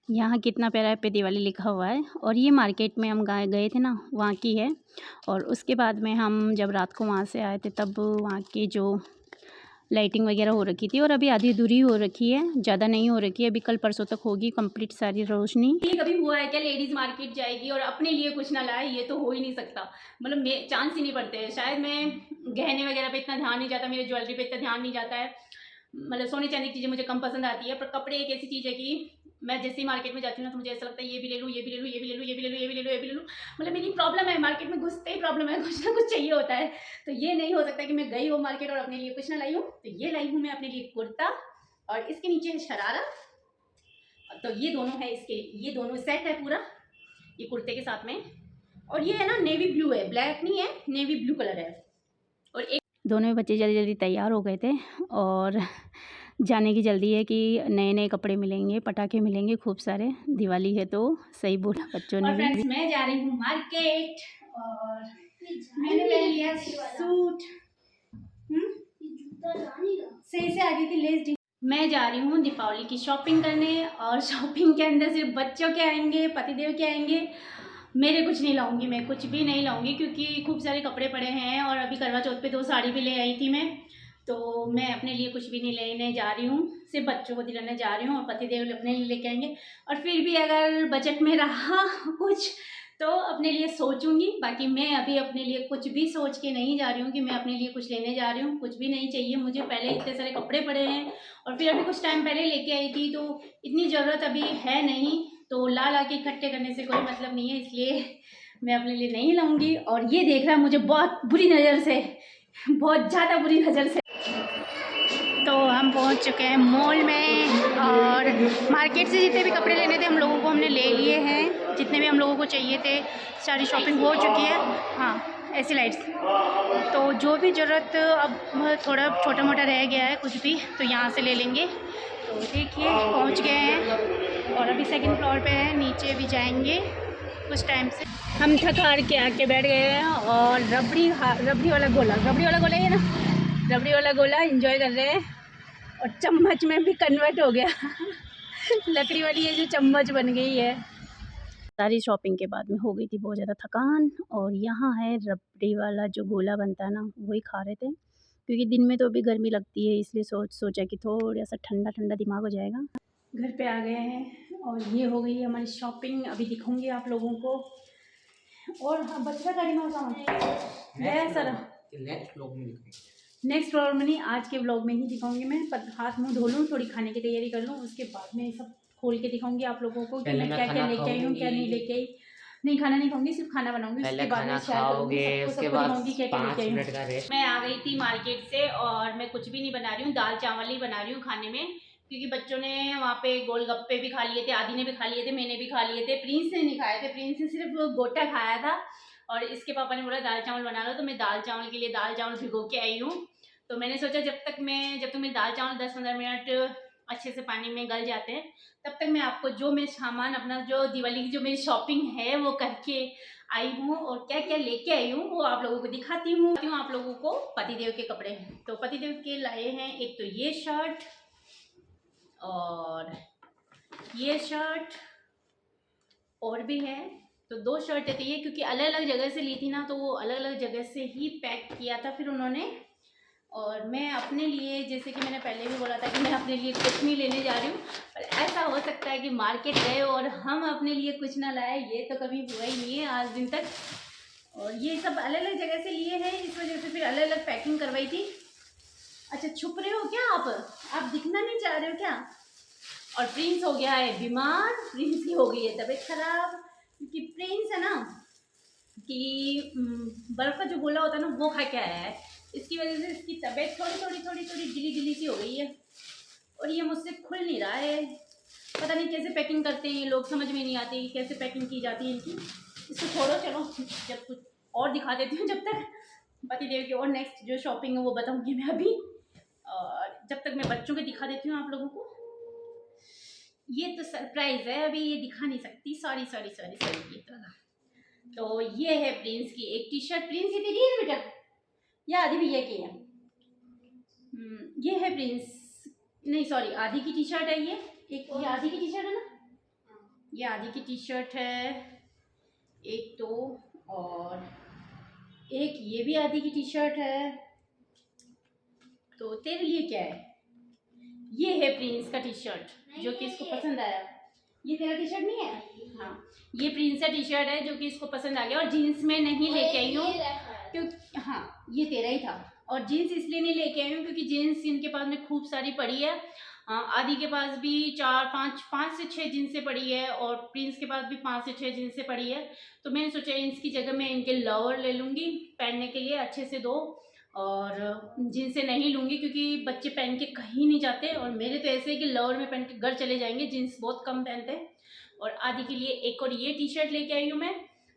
यहाँ कितना प्यारा पे दिवाली लिखा हुआ है। और ये मार्केट में हम गए थे ना, वहाँ की है। और उसके बाद में हम जब रात को वहाँ से आए थे तब वहाँ की जो लाइटिंग वगैरह हो रखी थी, और अभी आधी अधूरी हो रखी है, ज़्यादा नहीं हो रखी है। अभी कल परसों तक होगी कंप्लीट सारी रोशनी। ये कभी हुआ है क्या लेडीज़ मार्केट जाएगी और अपने लिए कुछ ना लाए? ये तो हो ही नहीं सकता, मतलब चांस ही नहीं पड़ते हैं। शायद मैं गहने वगैरह पे इतना ध्यान नहीं जाता, मेरे ज्वेलरी पे इतना ध्यान नहीं जाता है, मतलब सोने चांदी की चीज़ें मुझे कम पसंद आती है। पर कपड़े एक ऐसी चीज़ है कि मैं जैसे ही मार्केट में जाती हूँ ना, तो मुझे ऐसा लगता है ये भी ले लूँ, ये भी ले लूँ, ये भी ले लूँ, ये भी ले लूँ, ये भी ले लूँ, ये भी ले लूँ। मतलब मेरी प्रॉब्लम है, मार्केट में घुसते ही प्रॉब्लम है, कुछ ना कुछ चाहिए होता है। तो ये नहीं हो सकता कि मैं गई हूँ मार्केट और अपने लिए कुछ ना लाई हूँ। तो ये लाई हूँ मैं अपने लिए कुर्ता, और इसके नीचे है शरारा। तो ये दोनों है, इसके ये दोनों सेट है पूरा, ये कुर्ते के साथ में। और ये है ना नेवी ब्लू है, ब्लैक नहीं है, नेवी ब्लू कलर है। और एक दोनों बच्चे जल्दी जल्दी तैयार हो गए थे, और जाने की जल्दी है कि नए नए कपड़े मिलेंगे, पटाखे मिलेंगे खूब सारे, दिवाली है तो सही बोला बच्चों ने भी। फ्रेंड्स, मैं जा रही हूँ मार्केट, और मैंने ले लिया सूट। सही से आ गई थी लेस। मैं जा रही हूँ दीपावली की शॉपिंग करने, और शॉपिंग के अंदर सिर्फ बच्चों के आएंगे, पतिदेव के आएंगे, मेरे कुछ नहीं लाऊंगी, मैं कुछ भी नहीं लाऊंगी, क्योंकि खूब सारे कपड़े पड़े हैं। और अभी करवा चौथ पे 2 साड़ी भी ले आई थी मैं, तो मैं अपने लिए कुछ भी नहीं लेने जा रही हूँ, सिर्फ बच्चों को दिलाने जा रही हूँ, और पतिदेव अपने लिए लेके आएंगे। और फिर भी अगर बजट में रहा कुछ तो अपने लिए सोचूंगी। बाकी मैं अभी अपने लिए कुछ भी सोच के नहीं जा रही हूँ कि मैं अपने लिए कुछ लेने जा रही हूँ, कुछ भी नहीं चाहिए मुझे। पहले इतने सारे कपड़े पड़े हैं, और फिर अभी कुछ टाइम पहले लेके आई थी, तो इतनी ज़रूरत अभी है नहीं, तो ला ला के इकट्ठे करने से कोई मतलब नहीं है, इसलिए मैं अपने लिए नहीं लाऊंगी। और ये देख रहा है मुझे बहुत बुरी नज़र से, बहुत ज़्यादा बुरी नज़र से। तो हम पहुंच चुके हैं मॉल में, और मार्केट से जितने भी कपड़े लेने थे हम लोगों को हमने ले लिए हैं, जितने भी हम लोगों को चाहिए थे सारी शॉपिंग हो चुकी है। हाँ, ऐसी लाइट्स। तो जो भी ज़रूरत अब थोड़ा छोटा मोटा रह गया है कुछ भी, तो यहाँ से ले लेंगे। तो देखिए पहुँच गए हैं, और अभी सेकंड फ्लोर पे हैं, नीचे भी जाएंगे कुछ टाइम से। हम थक हार के आके बैठ गए हैं, और रबड़ी वाला गोला है ना, रबड़ी वाला गोला एंजॉय कर रहे हैं। और चम्मच में भी कन्वर्ट हो गया लकड़ी वाली ये जो चम्मच बन गई है। सारी शॉपिंग के बाद में हो गई थी बहुत ज़्यादा थकान, और यहाँ है रबड़ी वाला जो गोला बनता है ना, वही खा रहे थे, क्योंकि दिन में तो अभी गर्मी लगती है, इसलिए सोचा कि थोड़ा सा ठंडा ठंडा दिमाग हो जाएगा। घर पे आ गए हैं, और ये हो गई हमारी शॉपिंग, अभी दिखाऊंगी आप लोगों को। और हाँ, बच्चा गाड़ी में सर नेक्स्ट व्लॉग में नहीं, आज के व्लॉग में ही दिखाऊंगी मैं। हाथ मुंह धो लूँ, थोड़ी खाने की तैयारी कर लूँ, उसके बाद में सब खोल के दिखाऊंगी आप लोगों को कि मैं क्या क्या लेके आई हूँ, क्या नहीं लेके आई। नहीं, खाना नहीं खाऊंगी, सिर्फ खाना बनाऊंगी, उसके बाद में शेयर करूंगी सबको दिखाऊंगी क्या क्या लेके आई हूँ। मैं आ गई थी मार्केट से, और मैं कुछ भी नहीं बना रही हूँ, दाल चावल ही बना रही हूँ खाने में, क्योंकि बच्चों ने वहाँ पे गोलगप्पे भी खा लिए थे, आदि ने भी खा लिए थे, मैंने भी खा लिए थे, प्रिंस ने नहीं खाए थे, प्रिंस ने सिर्फ गोटा खाया था। और इसके पापा ने बोला दाल चावल बना लो, तो मैं दाल चावल के लिए दाल चावल भिगो के आई हूँ। तो मैंने सोचा जब तक मेरे दाल चावल 10-15 मिनट अच्छे से पानी में गल जाते हैं, तब तक मैं आपको जो मैं सामान अपना जो दिवाली की जो मेरी शॉपिंग है वो करके आई हूँ, और क्या क्या लेके आई हूँ वो आप लोगों को दिखाती हूँ आप लोगों को पतिदेव के कपड़े। तो पतिदेव के लाए हैं एक तो ये शर्ट, और ये शर्ट, और भी है। तो 2 शर्टें थी ये, क्योंकि अलग अलग जगह से ली थी ना, तो वो अलग अलग जगह से ही पैक किया था फिर उन्होंने। और मैं अपने लिए, जैसे कि मैंने पहले भी बोला था कि मैं अपने लिए कुछ नहीं लेने जा रही हूँ, पर ऐसा हो सकता है कि मार्केट गए और हम अपने लिए कुछ ना लाए, ये तो कभी हुआ ही नहीं है आज दिन तक। और ये सब अलग अलग जगह से लिए हैं, इस वजह से फिर अलग अलग पैकिंग करवाई थी। अच्छा, छुप रहे हो क्या आप दिखना नहीं चाह रहे हो क्या? और प्रिंस हो गया है बीमार, प्रिंस की हो गई है तबीयत खराब, क्योंकि प्रिंस है ना कि बर्फ़ का जो गोला होता है ना वो खा के आया है, इसकी वजह से इसकी तबीयत थोड़ी ढीली ढीली सी हो गई है, और ये मुझसे खुल नहीं रहा है। पता नहीं कैसे पैकिंग करते हैं ये लोग, समझ में नहीं आती कैसे पैकिंग की जाती है इनकी। इसको छोड़ो, चलो जब कुछ और दिखा देती हूँ, जब तक पतिदेव की और नेक्स्ट जो शॉपिंग है वो बताऊँगी मैं अभी, और जब तक मैं बच्चों के दिखा देती हूँ आप लोगों को। ये तो सरप्राइज है, अभी ये दिखा नहीं सकती, सॉरी। तो ये है प्रिंस की एक टी शर्ट, प्रिंस की तेरी है बेटा या आदि भैया की है? ये है प्रिंस, नहीं सॉरी, आदि की टी शर्ट है ये, एक ये आदि की टी शर्ट है ना, ये आदि की टी शर्ट है एक तो, और एक ये भी आदि की टी शर्ट है। तो तेरे लिए क्या है? ये है प्रिंस का टी शर्ट जो कि इसको पसंद आया। ये तेरा टी शर्ट नहीं है? हाँ, ये प्रिंस का टी शर्ट है जो कि इसको पसंद आ गया। और जीन्स में नहीं लेके आई हूँ क्योंकि, हाँ ये तेरा ही था। और जीन्स इसलिए नहीं लेके आई हूँ क्योंकि जीन्स इनके पास में खूब सारी पड़ी है। आदि के पास भी 5 से 6 जीन्सें पड़ी है और प्रिंस के पास भी 5 से 6 जीन्सें पड़ी है। तो मैंने सोचा इसकी जगह मैं इनके लोअर ले लूँगी पहनने के लिए अच्छे से दो, और जीन्सें नहीं लूँगी क्योंकि बच्चे पहन के कहीं नहीं जाते। और मेरे तो ऐसे है कि लोअर में पहन के घर चले जाएंगे, जीन्स बहुत कम पहनते हैं। और आदि के लिए एक और ये टी शर्ट लेके आई हूँ मैं,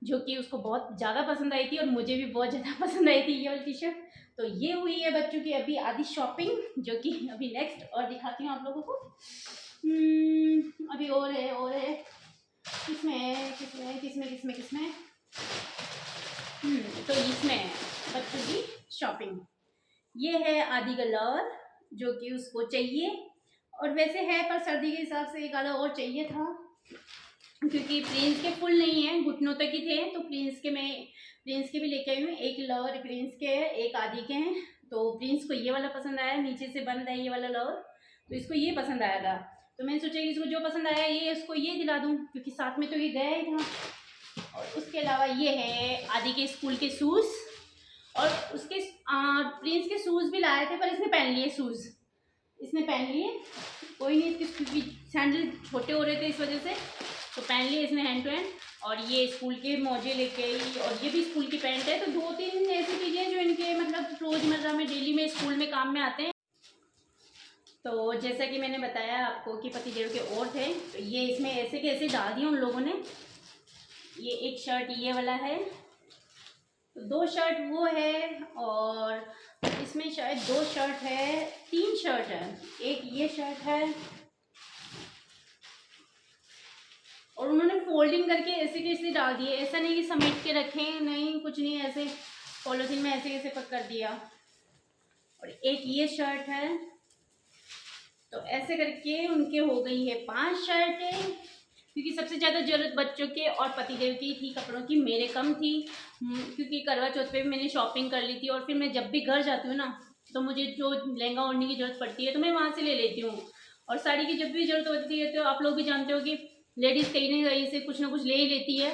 जो कि उसको बहुत ज़्यादा पसंद आई थी और मुझे भी बहुत ज़्यादा पसंद आई थी ये वाली टी शर्ट। तो ये हुई है बच्चों की अभी आदि शॉपिंग, जो कि अभी नेक्स्ट और दिखाती हूँ आप लोगों को। अभी और है किसमें तो इसमें बच्चों की शॉपिंग। ये है आदि का लोअर जो कि उसको चाहिए, और वैसे है पर सर्दी के हिसाब से एक आधा और चाहिए था क्योंकि प्रिंस के फुल नहीं है, घुटनों तक ही थे। तो प्रिंस के भी लेके आई हूँ। एक लोअर प्रिंस के है, एक आदि के हैं। तो प्रिंस को ये वाला पसंद आया, नीचे से बंद है ये वाला लोअर, तो इसको ये पसंद आया था। तो मैंने सोचा कि इसको जो पसंद आया ये इसको ये दिला दूँ क्योंकि साथ में तो ये गया ही था। और उसके अलावा ये है आदि के स्कूल के शूज़, और उसके प्रिंस के शूज़ भी लाए थे पर इसने पहन लिए शूज़, इसने पहन लिए। कोई नहीं, इसके क्योंकि सैंडल छोटे हो रहे थे इस वजह से, तो पहन लिए इसने हैंड टू हैंड। और ये स्कूल के मोजे लेके आई, और ये भी स्कूल की पैंट है। तो 2-3 ऐसी चीज़ें जो इनके मतलब रोज़मर्रा में डेली में स्कूल में काम में आते हैं। तो जैसा कि मैंने बताया आपको कि पतिदेव के और थे, तो ये इसमें ऐसे के ऐसे डाल दिए उन लोगों ने। ये एक शर्ट ये वाला है, तो 2 शर्ट वो है, और इसमें शायद 2 शर्ट है, 3 शर्ट है। एक ये शर्ट है, और उन्होंने फोल्डिंग करके ऐसे कैसे डाल दिए, ऐसा नहीं कि समेट के रखें, नहीं कुछ नहीं, ऐसे पॉलिथीन में ऐसे कैसे पक कर दिया। और एक ये शर्ट है, तो ऐसे करके उनके हो गई है 5 शर्टें, क्योंकि सबसे ज़्यादा ज़रूरत बच्चों के और पतिदेव की थी कपड़ों की, मेरे कम थी क्योंकि करवा चौथ पे भी मैंने शॉपिंग कर ली थी। और फिर मैं जब भी घर जाती हूँ ना, तो मुझे जो लहंगा ओढ़ने की ज़रूरत पड़ती है तो मैं वहाँ से ले लेती हूँ। और साड़ी की जब भी ज़रूरत होती है तो आप लोग भी जानते हो कि लेडीज़ कहीं ना कहीं से कुछ ना कुछ ले ही लेती है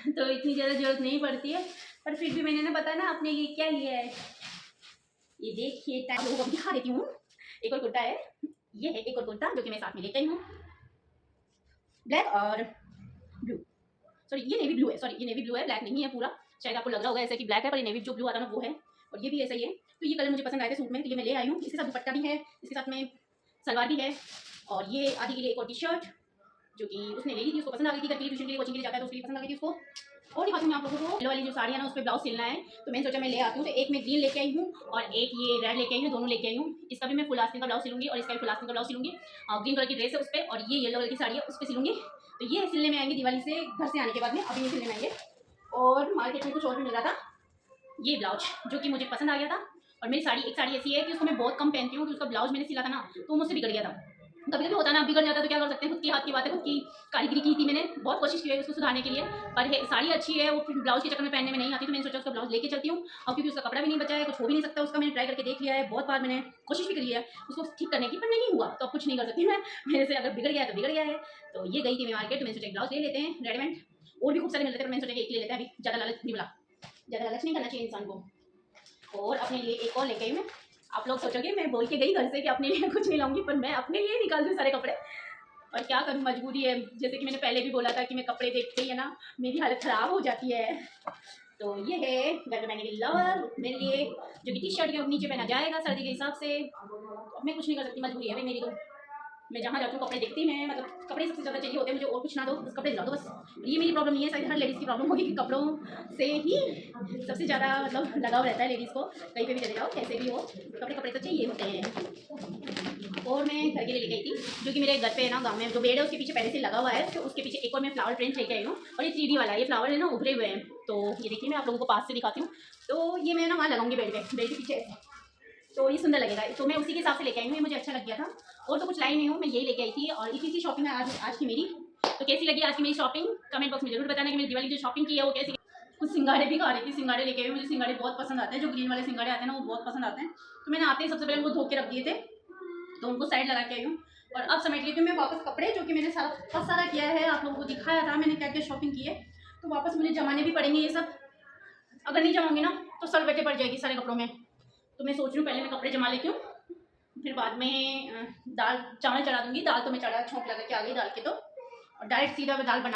तो इतनी ज़्यादा ज़रूरत नहीं पड़ती है। पर फिर भी मैंने ना पता ना आपने ये क्या लिया है, ये देखिए आप लोगों को दिखा देती हूँ। एक और कुर्ता है, ये है एक और कुर्ता जो कि मैं साथ में लेके आई हूँ, ब्लैक और ब्लू, सॉरी ये नेवी ब्लू है, सॉरी ये नेवी ब्लू है, ब्लैक नहीं है पूरा। शायद आपको लग रहा होगा ऐसे कि ब्लैक है, पर ये नेवी जो ब्लू आता है ना वो है। और ये भी ऐसा ही है। तो ये कलर मुझे पसंद आए थे सूट में, तो ये मैं ले आई हूँ। इसके साथ दुपट्टा भी है, इसके साथ में सलवार भी है। और ये आदि के लिए एक और टी शर्ट जो कि उसने ले ली थी, उसको पसंद आ गई थी। करके ट्यूशन के लिए कोचिंग के लिए जाता है तो उसके लिए पसंद आ गई थी उसको। और दिखाती हूँ आप लोगों को, येलो वाली जो साड़ी है ना उस पर ब्लाउज सिलना है, तो मैंने सोचा मैं ले आती हूँ। तो एक मैं ग्रीन लेके आई हूँ और एक ये रेड लेके आई हूँ, दोनों लेके आई हूँ। इसका भी मैं फुल आस्तीन का ब्लाउज सिलूंगी और इसका भी फुल आस्तीन का ब्लाउज सिलूंगी। ग्रीन कलर की ड्रेस है उस पर, और ये येलो कलर की साड़ी है उस पर सिलूंगी। तो ये सिलने में आएंगे दिवाली से घर से आने के बाद में, अभी नहीं सिलने में आएंगे। और मार्केट में कुछ और भी मिल रहा था, ये ब्लाउज जो कि मुझे पसंद आ गया था। और मेरी साड़ी, एक साड़ी ऐसी है कि उसको मैं बहुत कम पहनती हूँ, कि उसका ब्लाउज मैंने सिला था ना तो मुझसे बिगड़ गया था। कभी कभी होता ना, बिगड़ जाता तो क्या कर सकते हैं, खुद की हाथ की बात है, खुद की कारीगरी की थी। मैंने बहुत कोशिश की है उसको सुधारने के लिए, पर साड़ी अच्छी है, वो फिर ब्लाउज के चक्कर में पहनने में नहीं आती। तो मैंने सोचा उसका ब्लाउज लेके चलती हूँ। और क्योंकि उसका कपड़ा भी नहीं बचा है, कुछ हो भी नहीं सकता उसका, मैंने ट्राई करके देख लिया है, बहुत बार मैंने कोशिश भी करी है उसको ठीक करने की, पर नहीं हुआ। तो अब कुछ नहीं कर सकती मैं, मेरे से अगर बिगड़ गया है तो बिगड़ गया है। तो ये गई थी मैं मार्केट, मैंने सोचा ब्लाउज ले लेते हैं रेडीमेड, और भी खूब सारे मिल रहे थे, मैंने सोचा एक ले लेते हैं। अभी ज़्यादा लालच नहीं, बोला ज़्यादा लालच नहीं करना चाहिए इंसान को। और अपने लिए एक और लेके आई मैं। आप लोग सोचोगे मैं बोल के गई घर से कि अपने लिए कुछ नहीं लाऊंगी, पर मैं अपने लिए निकाल दूँ सारे कपड़े, और क्या करूँ, मजबूरी है। जैसे कि मैंने पहले भी बोला था कि मैं कपड़े देखते ही है ना मेरी हालत ख़राब हो जाती है। तो ये है घर में पहनने के लिए लोअर मेरे लिए, जो कि टी शर्ट के नीचे पहना जाएगा सर्दी के हिसाब से। अब मैं कुछ नहीं कर सकती, मजबूरी है भाई मेरी। तो मैं जहाँ जाती हूँ कपड़े देखती ही मैं, मतलब कपड़े सबसे ज़्यादा चाहिए होते हैं मुझे, और कुछ ना दो, बस कपड़े दिला दो बस। ये मेरी प्रॉब्लम नहीं है, शायद हर लेडीज़ की प्रॉब्लम होगी कि कपड़ों से ही सबसे ज़्यादा मतलब लगाव रहता है लेडीज़ को। कहीं पे भी चले जाओ, कैसे भी हो, कपड़े तो चाहिए होते हैं। और मैं घर के लिए लेके आई थी, जो कि मेरे घर पे है ना, गाँव में जो बेड है उसके पीछे पहले से लगा हुआ है, तो उसके पीछे एक और मैं फ्लावर प्रिंट लेके आई हूँ। और ये 3D वाला, ये फ्लावर है ना उभरे हुए हैं, तो ये देखिए मैं आप लोगों को पास से दिखाती हूँ। तो ये मैं ना वहाँ लगाऊंगी बेड के पीछे, तो ये सुंदर लगेगा। तो मैं उसी के हिसाब से लेके आई हूँ, ये मुझे अच्छा लग गया था। और तो कुछ लाई नहीं हूँ, मैं यही लेके आई थी। और इसी शॉपिंग में आज की मेरी। तो तो कैसी लगी आज की मेरी शॉपिंग कमेंट बॉक्स में जरूर बताना कि मेरी दिवाली की जो शॉपिंग की है वो कैसी। कुछ सिंगाड़े भी खा रही थी, सिंगाड़े लेके आई। मुझे सिंगाड़े बहुत पसंद आते हैं, जो ग्रीन वाले सिंगाड़े आते हैं ना वो बहुत पसंद आते हैं। तो मैंने आते ही सबसे पहले उनको धो के रख दिए थे, तो उनको साइड लगा के आई हूँ। और अब समेट लेती हूँ मैं वापस कपड़े, जो कि मैंने सारा किया है, आप लोगों को दिखाया था मैंने क्या क्या शॉपिंग की है। तो वापस मुझे जमाने भी पड़ेंगे ये सब, अगर नहीं जमाऊंगी ना तो सर बैठे पड़ जाएगी सारे कपड़ों में। तो मैं सोच रही हूँ पहले मैं कपड़े जमा लेती हूँ, फिर बाद में दाल चावल चढ़ा दूंगी। दाल तो मैं चढ़ा छोंक लगा के आ गई दाल के, तो और डायरेक्ट सीधा मैं दाल बना